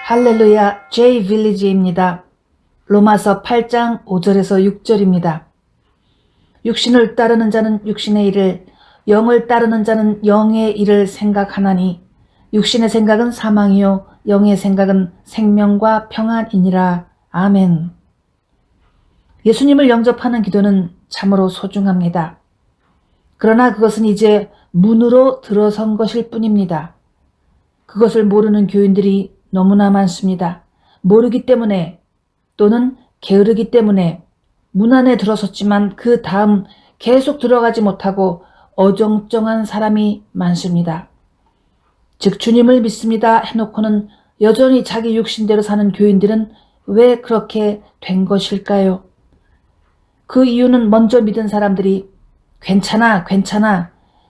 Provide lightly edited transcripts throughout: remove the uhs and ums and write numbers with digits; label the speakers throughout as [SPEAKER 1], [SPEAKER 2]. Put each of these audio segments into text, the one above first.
[SPEAKER 1] 할렐루야, J 빌리지입니다. 로마서 8장 5절에서 6절입니다. 육신을 따르는 자는 육신의 일을, 영을 따르는 자는 영의 일을 생각하나니 육신의 생각은 사망이요 영의 생각은 생명과 평안이니라. 아멘. 예수님을 영접하는 기도는 참으로 소중합니다. 그러나 그것은 이제 문으로 들어선 것일 뿐입니다. 그것을 모르는 교인들이 너무나 많습니다. 모르기 때문에 또는 게으르기 때문에 문 안에 들어섰지만 그 다음 계속 들어가지 못하고 어정쩡한 사람이 많습니다. 즉 주님을 믿습니다 해놓고는 여전히 자기 육신대로 사는 교인들은 왜 그렇게 된 것일까요? 그 이유는 먼저 믿은 사람들이 괜찮아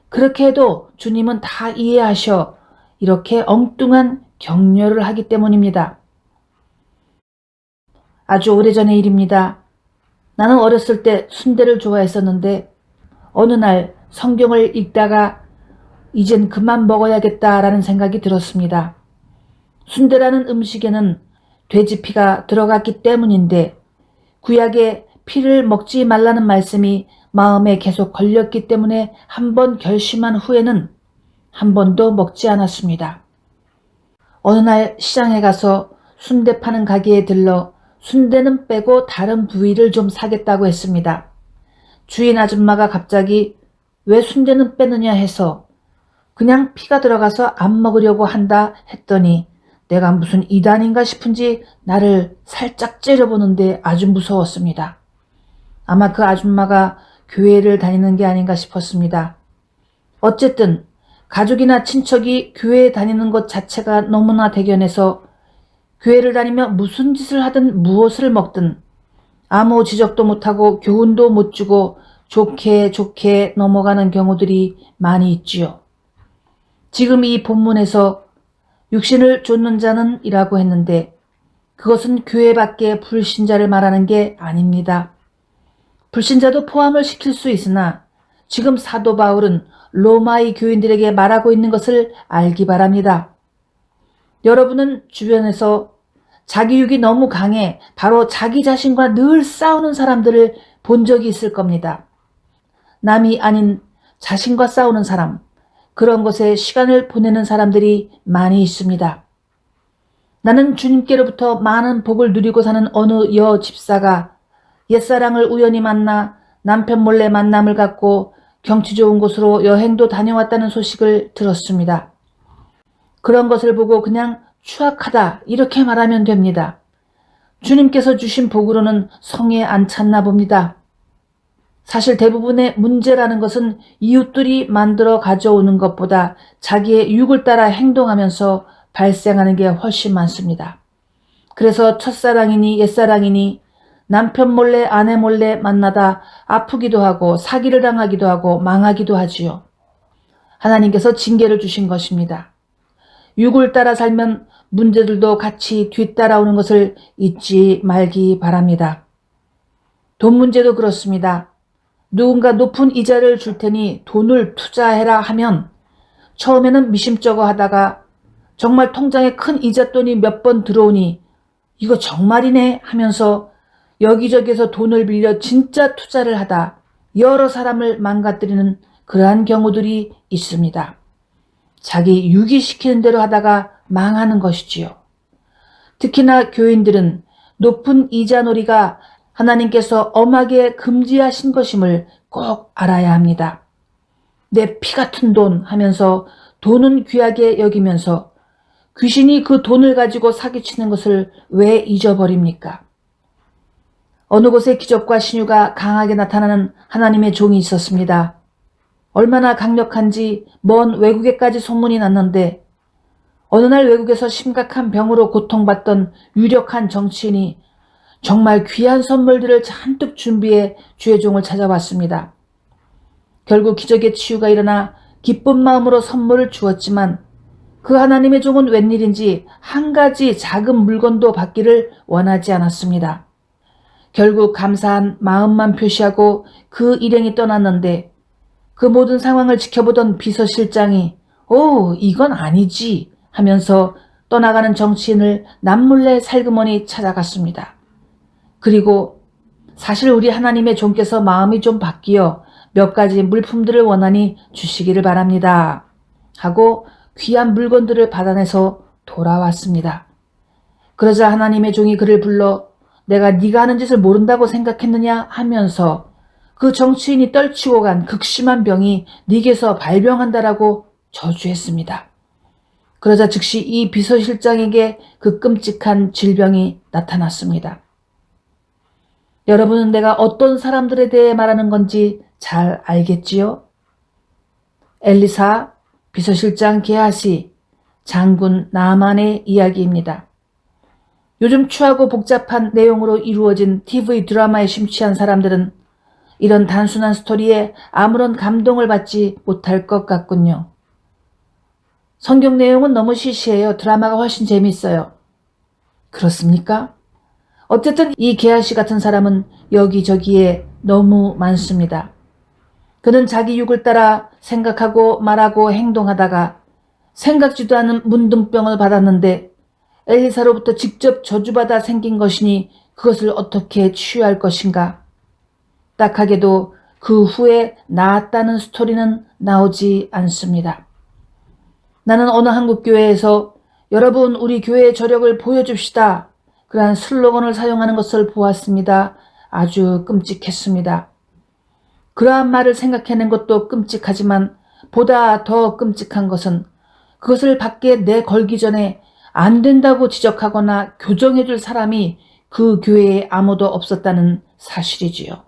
[SPEAKER 1] 그렇게 해도 주님은 다 이해하셔 이렇게 엉뚱한 격려를 하기 때문입니다. 아주 오래전의 일입니다. 나는 어렸을 때 순대를 좋아했었는데 어느 날 성경을 읽다가 이젠 그만 먹어야겠다라는 생각이 들었습니다. 순대라는 음식에는 돼지피가 들어갔기 때문인데 구약에 피를 먹지 말라는 말씀이 마음에 계속 걸렸기 때문에 한번 결심한 후에는 한 번도 먹지 않았습니다. 어느 날 시장에 가서 순대 파는 가게에 들러 순대는 빼고 다른 부위를 좀 사겠다고 했습니다. 주인 아줌마가 갑자기 왜 순대는 빼느냐 해서 그냥 피가 들어가서 안 먹으려고 한다 했더니 내가 무슨 이단인가 싶은지 나를 살짝 째려보는데 아주 무서웠습니다. 아마 그 아줌마가 교회를 다니는 게 아닌가 싶었습니다. 어쨌든 가족이나 친척이 교회에 다니는 것 자체가 너무나 대견해서 교회를 다니며 무슨 짓을 하든 무엇을 먹든 아무 지적도 못하고 교훈도 못 주고 좋게 넘어가는 경우들이 많이 있지요. 지금 이 본문에서 육신을 좇는 자는 이라고 했는데 그것은 교회 밖의 불신자를 말하는 게 아닙니다. 불신자도 포함을 시킬 수 있으나 지금 사도 바울은 로마의 교인들에게 말하고 있는 것을 알기 바랍니다. 여러분은 주변에서 자기 육이 너무 강해 바로 자기 자신과 늘 싸우는 사람들을 본 적이 있을 겁니다. 남이 아닌 자신과 싸우는 사람, 그런 곳에 시간을 보내는 사람들이 많이 있습니다. 나는 주님께로부터 많은 복을 누리고 사는 어느 여 집사가 옛사랑을 우연히 만나 남편 몰래 만남을 갖고 경치 좋은 곳으로 여행도 다녀왔다는 소식을 들었습니다. 그런 것을 보고 그냥 추악하다 이렇게 말하면 됩니다. 주님께서 주신 복으로는 성에 안 찼나 봅니다. 사실 대부분의 문제라는 것은 이웃들이 만들어 가져오는 것보다 자기의 육을 따라 행동하면서 발생하는 게 훨씬 많습니다. 그래서 첫사랑이니 옛사랑이니 남편 몰래 아내 몰래 만나다 아프기도 하고 사기를 당하기도 하고 망하기도 하지요. 하나님께서 징계를 주신 것입니다. 육을 따라 살면 문제들도 같이 뒤따라오는 것을 잊지 말기 바랍니다. 돈 문제도 그렇습니다. 누군가 높은 이자를 줄 테니 돈을 투자해라 하면 처음에는 미심쩍어 하다가 정말 통장에 큰 이자돈이 몇 번 들어오니 이거 정말이네 하면서 여기저기서 돈을 빌려 진짜 투자를 하다 여러 사람을 망가뜨리는 그러한 경우들이 있습니다. 자기 유기시키는 대로 하다가 망하는 것이지요. 특히나 교인들은 높은 이자놀이가 하나님께서 엄하게 금지하신 것임을 꼭 알아야 합니다. 내 피 같은 돈 하면서 돈은 귀하게 여기면서 귀신이 그 돈을 가지고 사기치는 것을 왜 잊어버립니까? 어느 곳에 기적과 신유가 강하게 나타나는 하나님의 종이 있었습니다. 얼마나 강력한지 먼 외국에까지 소문이 났는데 어느 날 외국에서 심각한 병으로 고통받던 유력한 정치인이 정말 귀한 선물들을 잔뜩 준비해 주의 종을 찾아왔습니다. 결국 기적의 치유가 일어나 기쁜 마음으로 선물을 주었지만 그 하나님의 종은 웬일인지 한 가지 작은 물건도 받기를 원하지 않았습니다. 결국 감사한 마음만 표시하고 그 일행이 떠났는데 그 모든 상황을 지켜보던 비서실장이 이건 아니지 하면서 떠나가는 정치인을 남몰래 살그머니 찾아갔습니다. 그리고 사실 우리 하나님의 종께서 마음이 좀 바뀌어 몇 가지 물품들을 원하니 주시기를 바랍니다 하고 귀한 물건들을 받아내서 돌아왔습니다. 그러자 하나님의 종이 그를 불러 내가 네가 하는 짓을 모른다고 생각했느냐 하면서 그 정치인이 떨치고 간 극심한 병이 네게서 발병한다라고 저주했습니다. 그러자 즉시 이 비서실장에게 그 끔찍한 질병이 나타났습니다. 여러분은 내가 어떤 사람들에 대해 말하는 건지 잘 알겠지요? 엘리사, 비서실장 게하시, 장군 나아만의 이야기입니다. 요즘 추하고 복잡한 내용으로 이루어진 TV 드라마에 심취한 사람들은 이런 단순한 스토리에 아무런 감동을 받지 못할 것 같군요. 성경 내용은 너무 시시해요. 드라마가 훨씬 재밌어요. 그렇습니까? 어쨌든 이 게하시 같은 사람은 여기저기에 너무 많습니다. 그는 자기 육을 따라 생각하고 말하고 행동하다가 생각지도 않은 문둥병을 받았는데 엘리사로부터 직접 저주받아 생긴 것이니 그것을 어떻게 치유할 것인가? 딱하게도 그 후에 나았다는 스토리는 나오지 않습니다. 나는 어느 한국교회에서 여러분 우리 교회의 저력을 보여줍시다. 그러한 슬로건을 사용하는 것을 보았습니다. 아주 끔찍했습니다. 그러한 말을 생각해낸 것도 끔찍하지만 보다 더 끔찍한 것은 그것을 밖에 내걸기 전에 안 된다고 지적하거나 교정해줄 사람이 그 교회에 아무도 없었다는 사실이지요.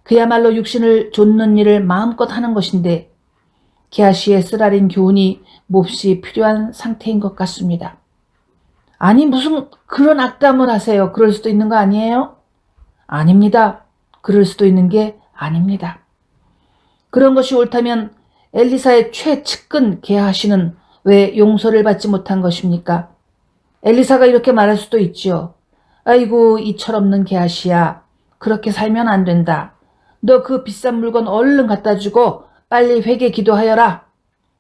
[SPEAKER 1] 그야말로 육신을 좇는 일을 마음껏 하는 것인데 게하시의 쓰라린 교훈이 몹시 필요한 상태인 것 같습니다. 아니 무슨 그런 악담을 하세요. 그럴 수도 있는 거 아니에요? 아닙니다. 그럴 수도 있는 게 아닙니다. 그런 것이 옳다면 엘리사의 최측근 게하시는 왜 용서를 받지 못한 것입니까? 엘리사가 이렇게 말할 수도 있지요. 아이고 이 철없는 게하시야. 그렇게 살면 안 된다. 너 그 비싼 물건 얼른 갖다 주고 빨리 회개 기도하여라.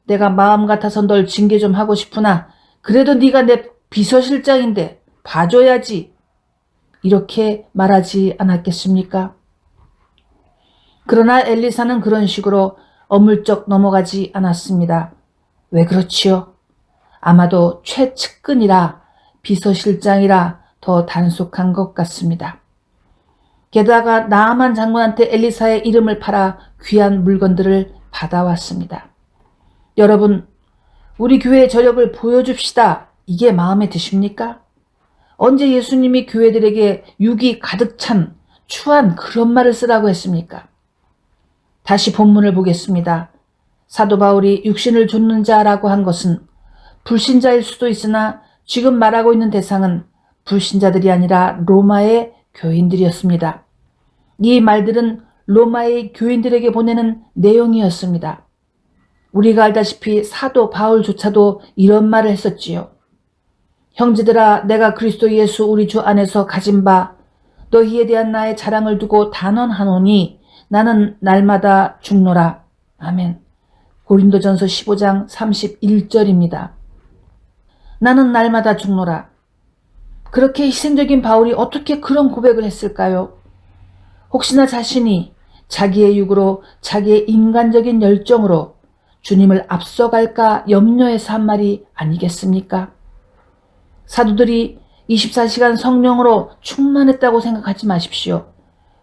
[SPEAKER 1] 내가 마음 같아서 널 징계 좀 하고 싶으나 그래도 네가 내 비서실장인데 봐줘야지. 이렇게 말하지 않았겠습니까? 그러나 엘리사는 그런 식으로 어물쩍 넘어가지 않았습니다. 왜 그렇지요? 아마도 최측근이라 비서실장이라 더 단속한 것 같습니다. 게다가 나아만 장군한테 엘리사의 이름을 팔아 귀한 물건들을 받아왔습니다. 여러분, 우리 교회의 저력을 보여줍시다. 이게 마음에 드십니까? 언제 예수님이 교회들에게 육이 가득 찬 추한 그런 말을 쓰라고 했습니까? 다시 본문을 보겠습니다. 사도 바울이 육신을 좇는 자라고 한 것은 불신자일 수도 있으나 지금 말하고 있는 대상은 불신자들이 아니라 로마의 교인들이었습니다. 이 말들은 로마의 교인들에게 보내는 내용이었습니다. 우리가 알다시피 사도 바울조차도 이런 말을 했었지요. 형제들아 내가 그리스도 예수 우리 주 안에서 가진 바 너희에 대한 나의 자랑을 두고 단언하노니 나는 날마다 죽노라. 아멘. 고린도전서 15장 31절입니다. 나는 날마다 죽노라. 그렇게 희생적인 바울이 어떻게 그런 고백을 했을까요? 혹시나 자신이 자기의 육으로 자기의 인간적인 열정으로 주님을 앞서갈까 염려해서 한 말이 아니겠습니까? 사도들이 24시간 성령으로 충만했다고 생각하지 마십시오.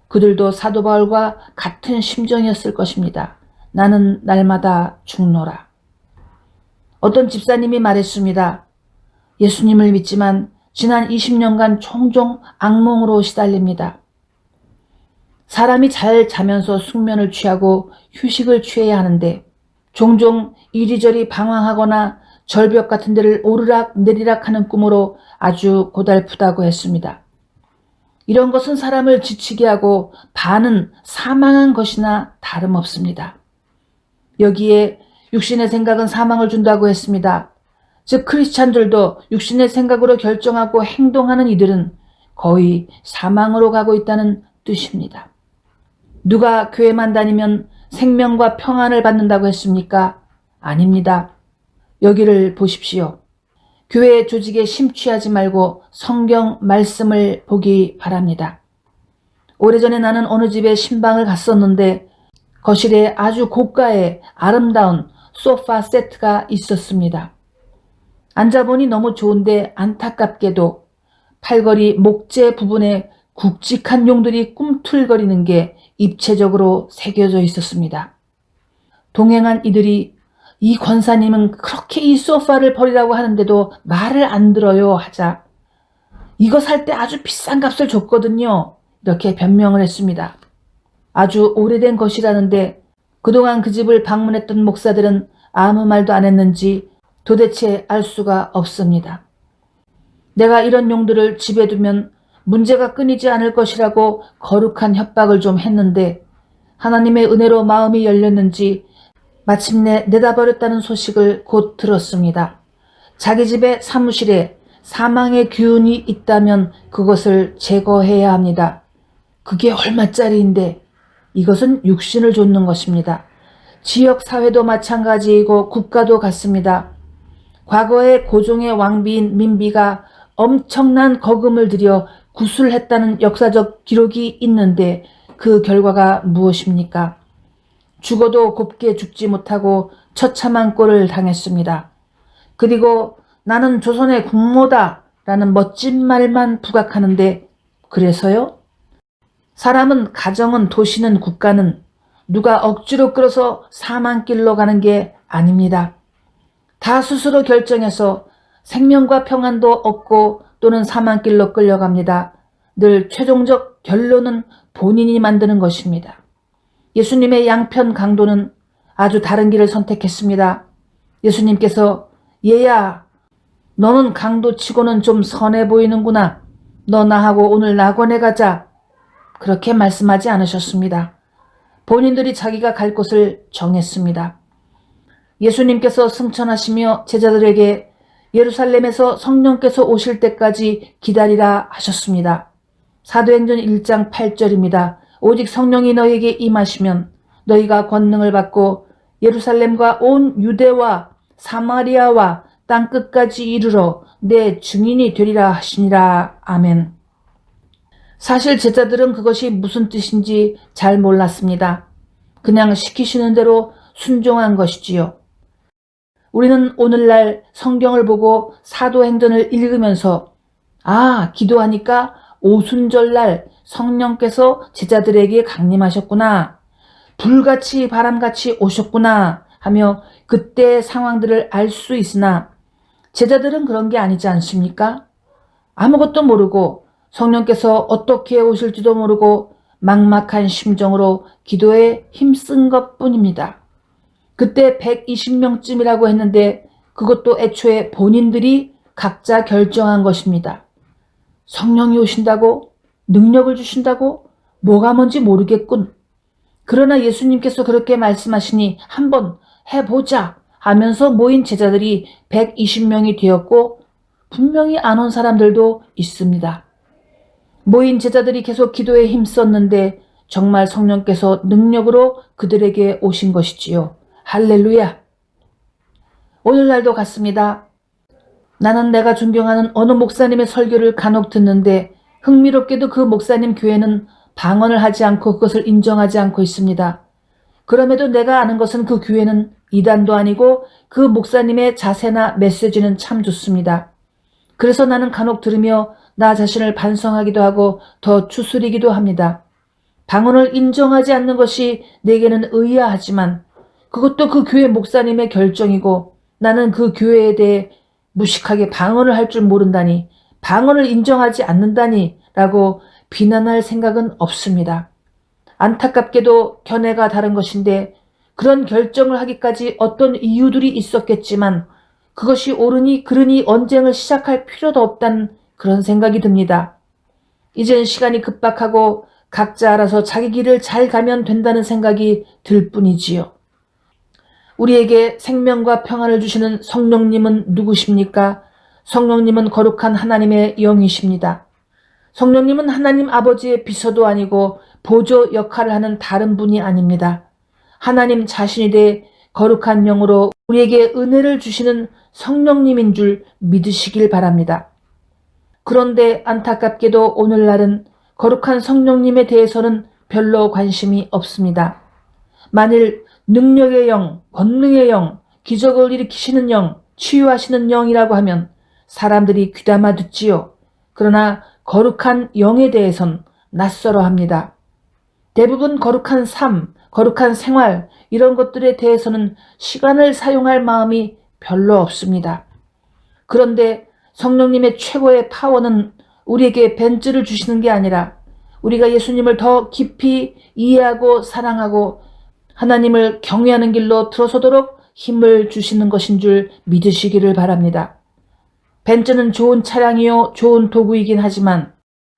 [SPEAKER 1] 그들도 사도 바울과 같은 심정이었을 것입니다. 나는 날마다 죽노라. 어떤 집사님이 말했습니다. 예수님을 믿지만 지난 20년간 종종 악몽으로 시달립니다. 사람이 잘 자면서 숙면을 취하고 휴식을 취해야 하는데 종종 이리저리 방황하거나 절벽 같은 데를 오르락 내리락 하는 꿈으로 아주 고달프다고 했습니다. 이런 것은 사람을 지치게 하고 반은 사망한 것이나 다름없습니다. 여기에 육신의 생각은 사망을 준다고 했습니다. 즉 크리스찬들도 육신의 생각으로 결정하고 행동하는 이들은 거의 사망으로 가고 있다는 뜻입니다. 누가 교회만 다니면 생명과 평안을 받는다고 했습니까? 아닙니다. 여기를 보십시오. 교회 조직에 심취하지 말고 성경 말씀을 보기 바랍니다. 오래전에 나는 어느 집에 신방을 갔었는데 거실에 아주 고가의 아름다운 소파 세트가 있었습니다. 앉아보니 너무 좋은데 안타깝게도 팔걸이 목재 부분에 굵직한 용들이 꿈틀거리는 게 입체적으로 새겨져 있었습니다. 동행한 이들이 이 권사님은 그렇게 이 소파를 버리라고 하는데도 말을 안 들어요 하자 이거 살 때 아주 비싼 값을 줬거든요. 이렇게 변명을 했습니다. 아주 오래된 것이라는데 그동안 그 집을 방문했던 목사들은 아무 말도 안 했는지 도대체 알 수가 없습니다. 내가 이런 용들을 집에 두면 문제가 끊이지 않을 것이라고 거룩한 협박을 좀 했는데 하나님의 은혜로 마음이 열렸는지 마침내 내다버렸다는 소식을 곧 들었습니다. 자기 집의 사무실에 사망의 기운이 있다면 그것을 제거해야 합니다. 그게 얼마짜리인데 이것은 육신을 좇는 것입니다. 지역사회도 마찬가지이고 국가도 같습니다. 과거에 고종의 왕비인 민비가 엄청난 거금을 들여 구술했다는 역사적 기록이 있는데 그 결과가 무엇입니까? 죽어도 곱게 죽지 못하고 처참한 꼴을 당했습니다. 그리고 나는 조선의 국모다 라는 멋진 말만 부각하는데 그래서요? 사람은 가정은 도시는 국가는 누가 억지로 끌어서 사망길로 가는 게 아닙니다. 다 스스로 결정해서 생명과 평안도 얻고 또는 사망길로 끌려갑니다. 늘 최종적 결론은 본인이 만드는 것입니다. 예수님의 양편 강도는 아주 다른 길을 선택했습니다. 예수님께서 얘야 너는 강도치고는 좀 선해 보이는구나. 너 나하고 오늘 낙원에 가자. 그렇게 말씀하지 않으셨습니다. 본인들이 자기가 갈 곳을 정했습니다. 예수님께서 승천하시며 제자들에게 예루살렘에서 성령께서 오실 때까지 기다리라 하셨습니다. 사도행전 1장 8절입니다. 오직 성령이 너희에게 임하시면 너희가 권능을 받고 예루살렘과 온 유대와 사마리아와 땅끝까지 이르러 내 증인이 되리라 하시니라. 아멘. 사실 제자들은 그것이 무슨 뜻인지 잘 몰랐습니다. 그냥 시키시는 대로 순종한 것이지요. 우리는 오늘날 성경을 보고 사도행전을 읽으면서 기도하니까 오순절날 성령께서 제자들에게 강림하셨구나. 불같이 바람같이 오셨구나 하며 그때의 상황들을 알 수 있으나 제자들은 그런 게 아니지 않습니까? 아무것도 모르고 성령께서 어떻게 오실지도 모르고 막막한 심정으로 기도에 힘쓴 것뿐입니다. 그때 120명쯤이라고 했는데 그것도 애초에 본인들이 각자 결정한 것입니다. 성령이 오신다고? 능력을 주신다고? 뭐가 뭔지 모르겠군. 그러나 예수님께서 그렇게 말씀하시니 한번 해보자 하면서 모인 제자들이 120명이 되었고 분명히 안 온 사람들도 있습니다. 모인 제자들이 계속 기도에 힘썼는데 정말 성령께서 능력으로 그들에게 오신 것이지요. 할렐루야. 오늘날도 같습니다. 나는 내가 존경하는 어느 목사님의 설교를 간혹 듣는데 흥미롭게도 그 목사님 교회는 방언을 하지 않고 그것을 인정하지 않고 있습니다. 그럼에도 내가 아는 것은 그 교회는 이단도 아니고 그 목사님의 자세나 메시지는 참 좋습니다. 그래서 나는 간혹 들으며 나 자신을 반성하기도 하고 더 추스리기도 합니다. 방언을 인정하지 않는 것이 내게는 의아하지만 그것도 그 교회 목사님의 결정이고 나는 그 교회에 대해 무식하게 방언을 할 줄 모른다니, 방언을 인정하지 않는다니 라고 비난할 생각은 없습니다. 안타깝게도 견해가 다른 것인데 그런 결정을 하기까지 어떤 이유들이 있었겠지만 그것이 옳으니 그르니 언쟁을 시작할 필요도 없다는 그런 생각이 듭니다. 이젠 시간이 급박하고 각자 알아서 자기 길을 잘 가면 된다는 생각이 들 뿐이지요. 우리에게 생명과 평안을 주시는 성령님은 누구십니까? 성령님은 거룩한 하나님의 영이십니다. 성령님은 하나님 아버지의 비서도 아니고 보조 역할을 하는 다른 분이 아닙니다. 하나님 자신이 돼 거룩한 영으로 우리에게 은혜를 주시는 성령님인 줄 믿으시길 바랍니다. 그런데 안타깝게도 오늘날은 거룩한 성령님에 대해서는 별로 관심이 없습니다. 만일 능력의 영, 권능의 영, 기적을 일으키시는 영, 치유하시는 영이라고 하면 사람들이 귀담아 듣지요. 그러나 거룩한 영에 대해선 낯설어 합니다. 대부분 거룩한 삶, 거룩한 생활 이런 것들에 대해서는 시간을 사용할 마음이 별로 없습니다. 그런데 성령님의 최고의 파워는 우리에게 벤츠를 주시는 게 아니라 우리가 예수님을 더 깊이 이해하고 사랑하고 하나님을 경외하는 길로 들어서도록 힘을 주시는 것인 줄 믿으시기를 바랍니다. 벤츠는 좋은 차량이요 좋은 도구이긴 하지만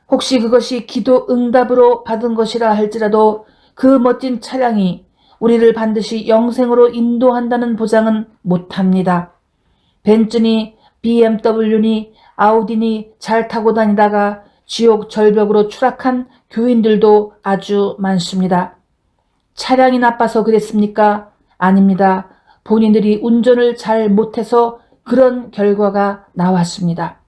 [SPEAKER 1] 혹시 그것이 기도 응답으로 받은 것이라 할지라도 그 멋진 차량이 우리를 반드시 영생으로 인도한다는 보장은 못합니다. 벤츠니 BMW니 아우디니 잘 타고 다니다가 지옥 절벽으로 추락한 교인들도 아주 많습니다. 차량이 나빠서 그랬습니까? 아닙니다. 본인들이 운전을 잘 못해서 그런 결과가 나왔습니다.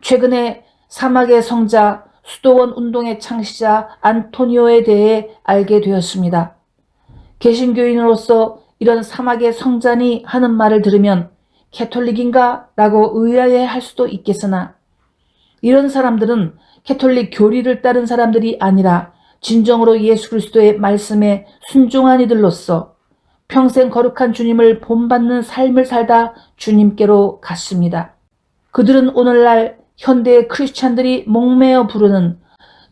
[SPEAKER 1] 최근에 사막의 성자, 수도원 운동의 창시자 안토니오에 대해 알게 되었습니다. 개신교인으로서 이런 사막의 성자니 하는 말을 들으면 캐톨릭인가? 라고 의아해할 수도 있겠으나 이런 사람들은 캐톨릭 교리를 따른 사람들이 아니라 진정으로 예수 그리스도의 말씀에 순종한 이들로서 평생 거룩한 주님을 본받는 삶을 살다 주님께로 갔습니다. 그들은 오늘날 현대의 크리스찬들이 목매어 부르는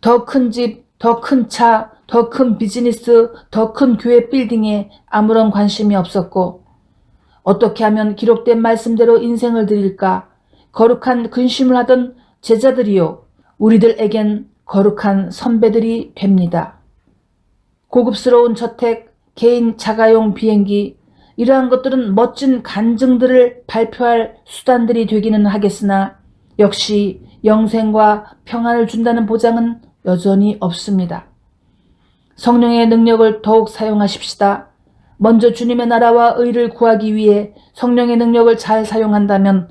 [SPEAKER 1] 더 큰 집, 더 큰 차, 더 큰 비즈니스, 더 큰 교회 빌딩에 아무런 관심이 없었고 어떻게 하면 기록된 말씀대로 인생을 드릴까 거룩한 근심을 하던 제자들이요 우리들에겐 거룩한 선배들이 됩니다. 고급스러운 저택, 개인 자가용 비행기 이러한 것들은 멋진 간증들을 발표할 수단들이 되기는 하겠으나 역시 영생과 평안을 준다는 보장은 여전히 없습니다. 성령의 능력을 더욱 사용하십시다. 먼저 주님의 나라와 의를 구하기 위해 성령의 능력을 잘 사용한다면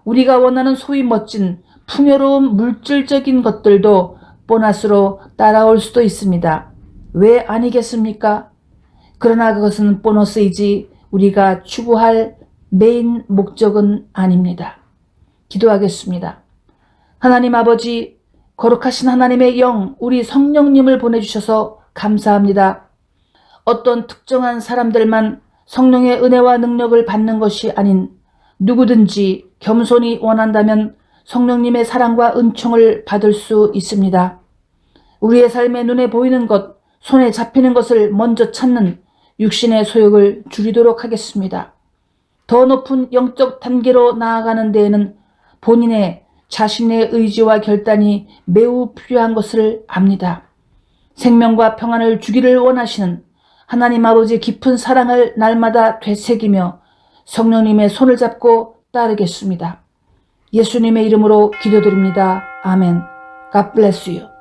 [SPEAKER 1] 우리가 원하는 소위 멋진 풍요로운 물질적인 것들도 보너스로 따라올 수도 있습니다. 왜 아니겠습니까? 그러나 그것은 보너스이지 우리가 추구할 메인 목적은 아닙니다. 기도하겠습니다. 하나님 아버지, 거룩하신 하나님의 영, 우리 성령님을 보내주셔서 감사합니다. 어떤 특정한 사람들만 성령의 은혜와 능력을 받는 것이 아닌 누구든지 겸손히 원한다면 성령님의 사랑과 은총을 받을 수 있습니다. 우리의 삶에 눈에 보이는 것, 손에 잡히는 것을 먼저 찾는 육신의 소욕을 줄이도록 하겠습니다. 더 높은 영적 단계로 나아가는 데에는 본인의 자신의 의지와 결단이 매우 필요한 것을 압니다. 생명과 평안을 주기를 원하시는 하나님 아버지의 깊은 사랑을 날마다 되새기며 성령님의 손을 잡고 따르겠습니다. 예수님의 이름으로 기도드립니다. 아멘. God bless you.